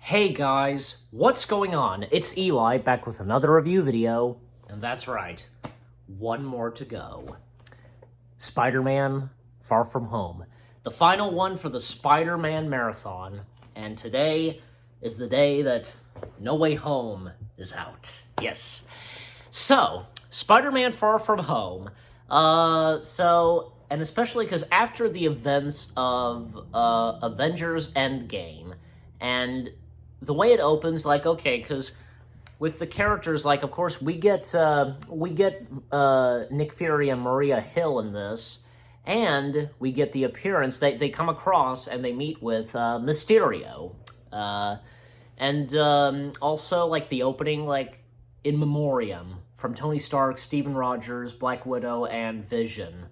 Hey guys, what's going on? It's Eli back with another review video, and that's right, one more to go. Spider-Man Far From Home, the final one for the Spider-Man marathon, and today is the day that No Way Home is out. Yes. So, Spider-Man Far From Home, and especially because after the events of Avengers Endgame, and the way it opens, like, okay, because with the characters, like, of course, we get Nick Fury and Maria Hill in this, and we get the appearance, they come across and they meet with Mysterio, and also, like, the opening, like, in memoriam from Tony Stark, Stephen Rogers, Black Widow, and Vision.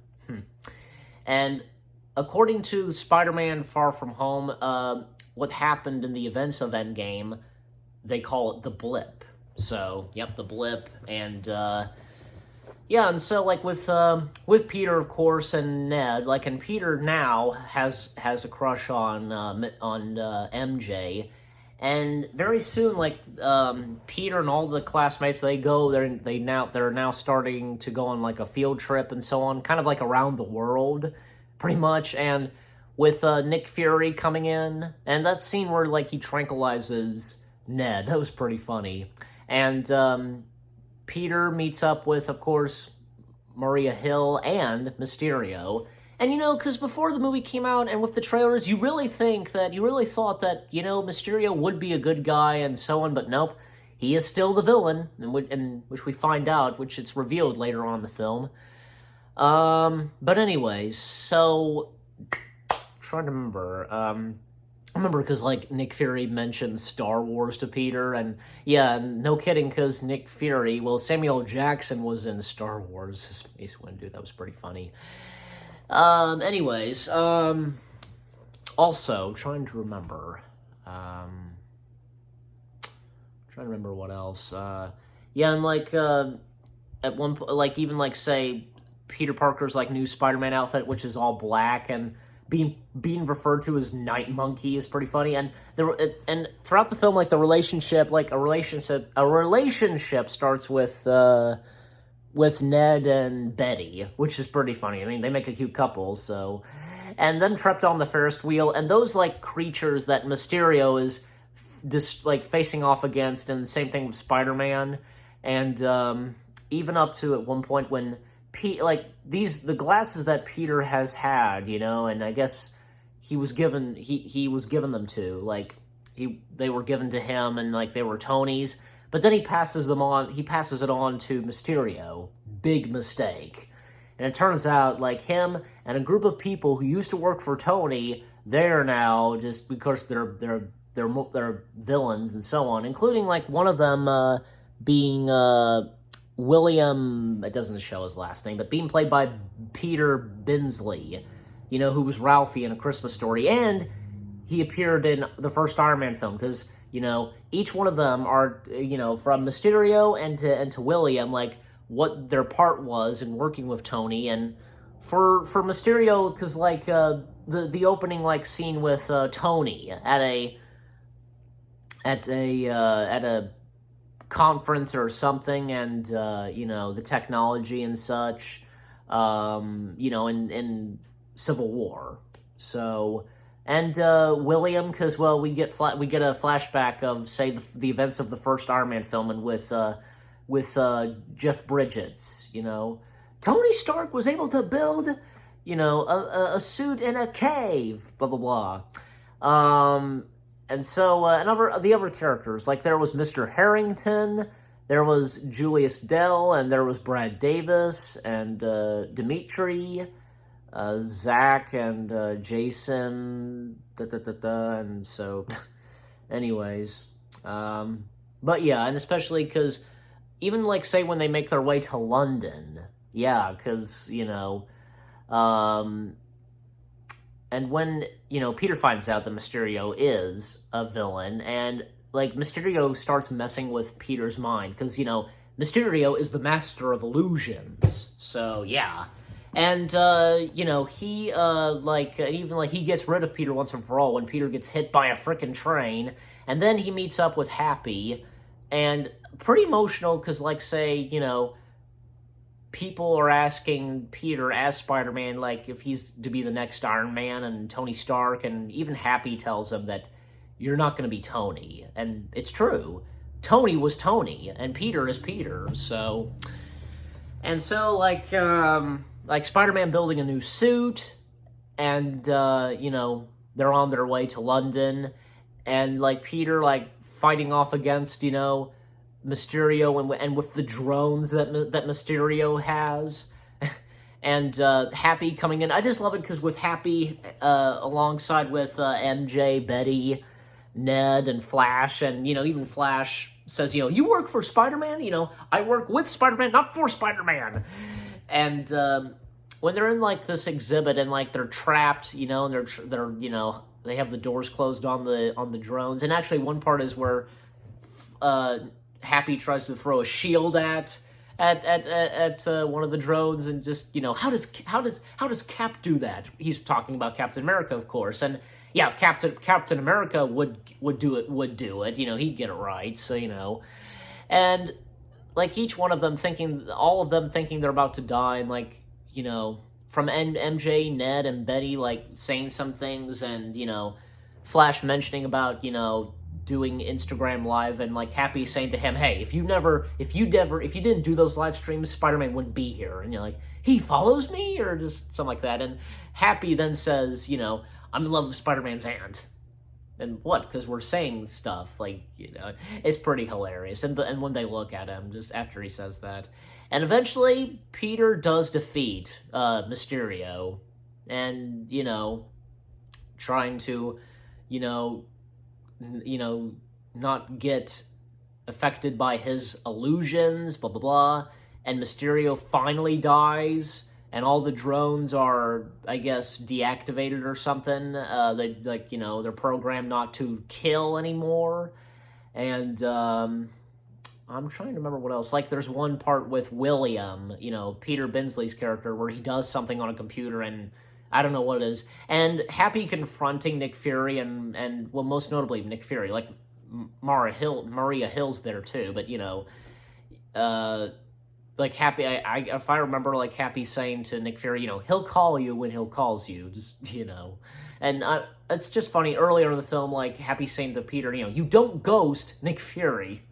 And according to Spider-Man Far From Home, what happened in the events of Endgame, they call it the blip. So, yep, the blip, and, yeah, and so, like, with Peter, of course, and Ned, like, and Peter now has a crush on MJ, and very soon, like, Peter and all the classmates, they're now starting to go on, like, a field trip and so on, kind of like around the world, pretty much, and with Nick Fury coming in, and that scene where, like, he tranquilizes Ned, that was pretty funny. And Peter meets up with, of course, Maria Hill and Mysterio. And, you know, because before the movie came out and with the trailers, you really thought that, you know, Mysterio would be a good guy and so on, but nope, he is still the villain, and which we find out, which it's revealed later on in the film. But anyways, so trying to remember. I remember because, like, Nick Fury mentioned Star Wars to Peter, and yeah, no kidding, because Nick Fury, well, Samuel Jackson was in Star Wars, Space Wind, dude, that was pretty funny. Anyways, also, trying to remember, what else, yeah, and, like, at one point, like, even, like, say, Peter Parker's, like, new Spider-Man outfit, which is all black, and being referred to as Night Monkey is pretty funny, and throughout the film, like, a relationship starts with Ned and Betty, which is pretty funny. I mean, they make a cute couple, so, and then trapped on the Ferris wheel, and those, like, creatures that Mysterio is just, like, facing off against, and same thing with Spider-Man, and even up to at one point when the glasses that Peter has had, you know, and I guess he was given them to, like, they were given to him, and, like, they were Tony's, but then he passes it on to Mysterio. Big mistake. And it turns out, like, him and a group of people who used to work for Tony, they're now, just because they're villains and so on, including, like, one of them being William, it doesn't show his last name, but being played by Peter Binsley, you know, who was Ralphie in A Christmas Story, and he appeared in the first Iron Man film, because, you know, each one of them are, you know, from Mysterio and to William, like, what their part was in working with Tony, and for Mysterio, because, like, the opening, like, scene with Tony at a conference or something, and you know, the technology and such, you know, in Civil War. So, and William, because, well, we get a flashback of, say, the events of the first Iron Man film, and with Jeff Bridges, you know, Tony Stark was able to build, you know, a suit in a cave, blah blah blah. And so, the other characters, like, there was Mr. Harrington, there was Julius Dell, and there was Brad Davis, and Dimitri, Zach, and Jason, and so, anyways, but yeah, and especially because, even, like, say, when they make their way to London, yeah, because, you know, and when, you know, Peter finds out that Mysterio is a villain, and, like, Mysterio starts messing with Peter's mind, because, you know, Mysterio is the master of illusions, so, yeah. And, you know, he, he gets rid of Peter once and for all when Peter gets hit by a frickin' train, And then he meets up with Happy, and pretty emotional because, like, say, you know, people are asking Peter as Spider-Man, like, if he's to be the next Iron Man, and Tony Stark, and even Happy tells him that you're not going to be Tony. And it's true. Tony was Tony, and Peter is Peter, so... And so, like Spider-Man building a new suit, and, you know, they're on their way to London, and, like, Peter, like, fighting off against, you know, Mysterio, and with the drones that Mysterio has, and Happy coming in. I just love it because with Happy, alongside with MJ, Betty, Ned, and Flash, and, you know, even Flash says, you know, you work for Spider-Man? You know, I work with Spider-Man, not for Spider-Man. And when they're in, like, this exhibit, and, like, they're trapped, you know, and they're you know, they have the doors closed on the drones. And actually, one part is where Happy tries to throw a shield at one of the drones, and just, you know, how does Cap do that? He's talking about Captain America, of course, and yeah, Captain America would do it. You know, he'd get it right. So, you know, and like each one of them all of them thinking they're about to die, and, like, you know, from MJ, Ned, and Betty, like, saying some things, and, you know, Flash mentioning about, you know, doing Instagram Live, and, like, Happy saying to him, hey, if you didn't do those live streams, Spider-Man wouldn't be here. And you're like, he follows me? Or just something like that. And Happy then says, you know, I'm in love with Spider-Man's aunt. And what? Because we're saying stuff, like, you know, it's pretty hilarious. And when they look at him, just after he says that. And eventually, Peter does defeat Mysterio. And, you know, trying to, you know, not get affected by his illusions, blah, blah, blah. And Mysterio finally dies, and all the drones are, I guess, deactivated or something. They, like, you know, they're programmed not to kill anymore. And, I'm trying to remember what else. Like, there's one part with William, you know, Peter Bensley's character, where he does something on a computer, and I don't know what it is. And Happy confronting Nick Fury, and well, most notably Nick Fury. Like, Maria Hill's there too, but, you know, like, Happy, if I remember, like, Happy saying to Nick Fury, you know, he'll call you when he calls you, just, you know. And it's just funny, earlier in the film, like, Happy saying to Peter, you know, you don't ghost Nick Fury.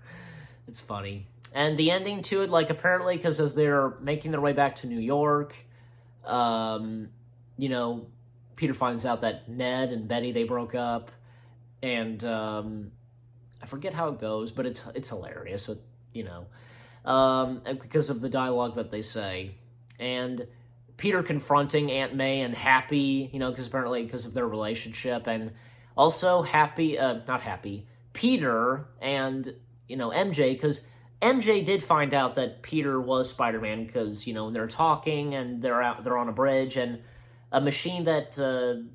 It's funny. And the ending to it, like, apparently, because as they're making their way back to New York, you know, Peter finds out that Ned and Betty, they broke up, and I forget how it goes, but it's hilarious, you know, because of the dialogue that they say. And Peter confronting Aunt May and Happy, you know, because of their relationship, and also Peter and, you know, MJ, because MJ did find out that Peter was Spider-Man, because, you know, they're talking, and they're on a bridge, and a machine that,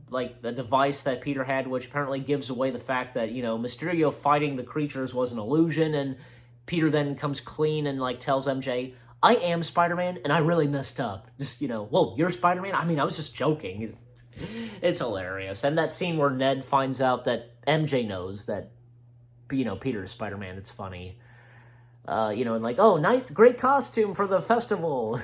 like, the device that Peter had, which apparently gives away the fact that, you know, Mysterio fighting the creatures was an illusion, and Peter then comes clean and, like, tells MJ, I am Spider-Man, and I really messed up. Just, you know, whoa, you're Spider-Man? I mean, I was just joking. It's hilarious. And that scene where Ned finds out that MJ knows that, you know, Peter is Spider-Man, it's funny. You know, and like, oh, great costume for the festival.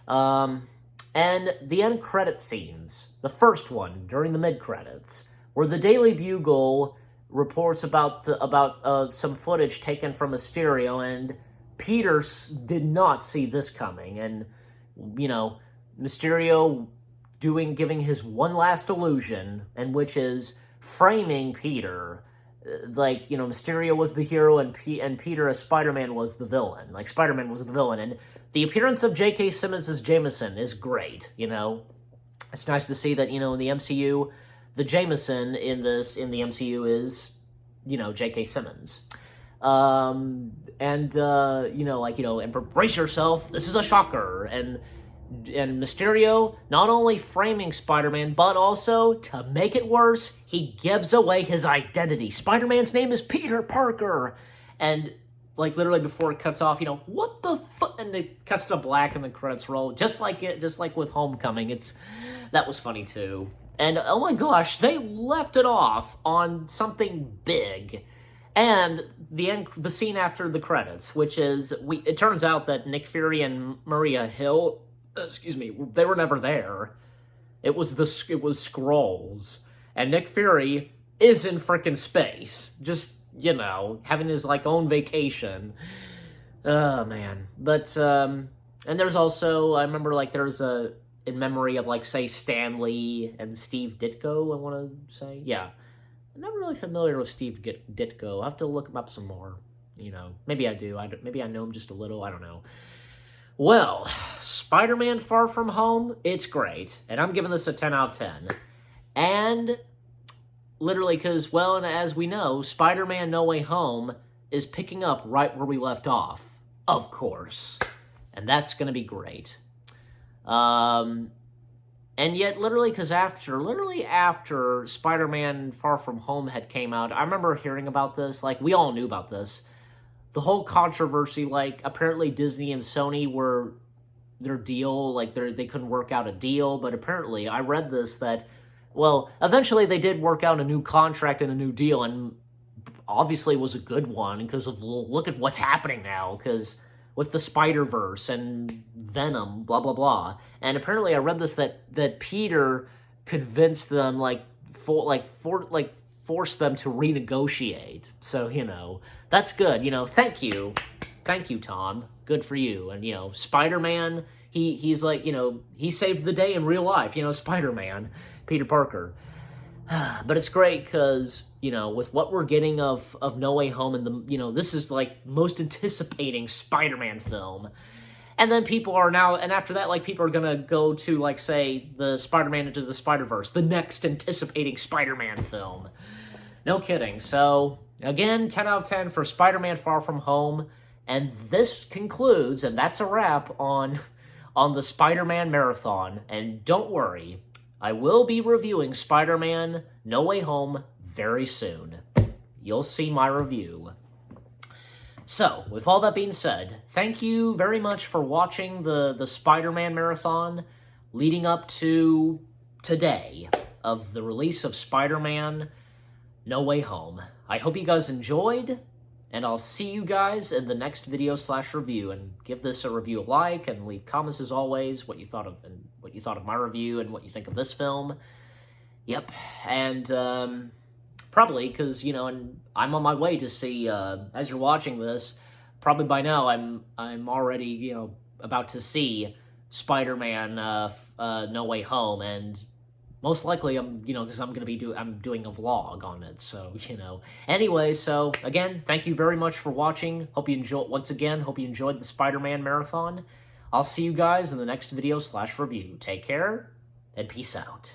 And the end credit scenes, the first one during the mid credits, where the Daily Bugle reports about some footage taken from Mysterio, and Peter did not see this coming, and, you know, Mysterio giving his one last illusion, and which is framing Peter. Like, you know, Mysterio was the hero, and Peter as Spider-Man was the villain. Like, Spider-Man was the villain, and the appearance of J.K. Simmons as Jameson is great, you know. It's nice to see that, you know, in the MCU, the Jameson in the MCU is, you know, J.K. Simmons. You know, like, you know, and brace yourself, this is a shocker, and Mysterio not only framing Spider-Man, but also, to make it worse, he gives away his identity. Spider-Man's name is Peter Parker, and, like, literally before it cuts off, you know, what the fuck, and it cuts to black and the credits roll, just like with Homecoming. That was funny too. And oh my gosh, they left it off on something big. And the scene after the credits, which is it turns out that Nick Fury and Maria Hill, excuse me, they were never there. It was Skrulls, and Nick Fury is in frickin' space, just having his own vacation. Oh man, but and there's also I remember there's a in memory of say Stan Lee and Steve Ditko. I want to say I'm not really familiar with Steve Ditko. I'll have to look him up some more. Maybe I do. Maybe I know him just a little. I don't know. Well, Spider-Man Far From Home, it's great. And I'm giving this a 10 out of 10. And literally because, and as we know, Spider-Man No Way Home is picking up right where we left off. Of course. And that's going to be great. And yet, literally after Spider-Man Far From Home had came out, I remember hearing about this. We all knew about this. The whole controversy, apparently Disney and Sony were their deal, they couldn't work out a deal, but apparently I read this that, eventually they did work out a new contract and a new deal, and obviously it was a good one, because look at what's happening now, because with the Spider-Verse and Venom, blah, blah, blah. And apparently I read this that Peter convinced them, forced them to renegotiate. So, that's good. Thank you. Thank you, Tom. Good for you. And, Spider-Man, he's he saved the day in real life, Spider-Man, Peter Parker. But it's great because, with what we're getting of No Way Home and this is most anticipating Spider-Man film. And then people are now, and after that, people are going to go to, say, the Spider-Man Into the Spider-Verse, the next anticipating Spider-Man film. No kidding. So, again, 10 out of 10 for Spider-Man Far From Home. And this concludes, and that's a wrap on the Spider-Man Marathon. And don't worry, I will be reviewing Spider-Man No Way Home very soon. You'll see my review. So, with all that being said, thank you very much for watching the Spider-Man Marathon leading up to today of the release of Spider-Man No Way Home. I hope you guys enjoyed, and I'll see you guys in the next video/review. And give this a review a like, and leave comments as always, what you thought of my review and what you think of this film. Yep, and probably because and I'm on my way to see. As you're watching this, probably by now I'm already about to see Spider-Man No Way Home, and most likely I'm because I'm doing a vlog on it. So Anyway, so again, thank you very much for watching. Hope you enjoyed the Spider-Man Marathon. I'll see you guys in the next video/review. Take care and peace out.